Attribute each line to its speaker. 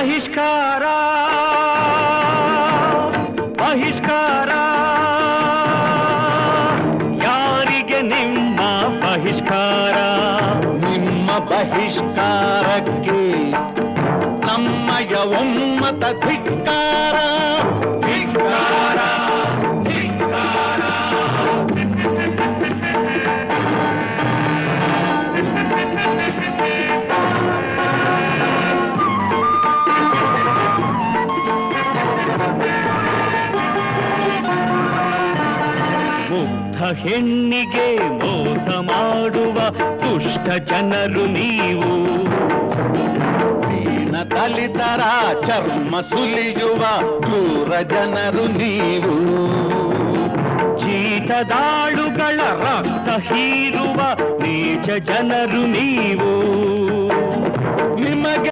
Speaker 1: ಬಹಿಷ್ಕಾರ ಬಹಿಷ್ಕಾರ ಯಾರಿಗೆ ನಿಮ್ಮ ಬಹಿಷ್ಕಾರ ನಿಮ್ಮ ಬಹಿಷ್ಕಾರಕ್ಕೆ ನಮ್ಮಯ ಒಮ್ಮತ ಧಿಕ್ಕಾರ ಧಿಕ್ಕಾರ ಧಿಕ್ಕಾರ ಹೆಣ್ಣಿಗೆ ಮೋಸ ಮಾಡುವ ದುಷ್ಟ ಜನರು ನೀವು ದೀನ ದಲಿತರ ಚರ್ಮ ಸುಲಿಯುವ ಕ್ರೂರ ಜನರು ನೀವು ಜೀತದಾಳುಗಳ ರಕ್ತ ಹೀರುವ ನೀಚ ಜನರು ನೀವು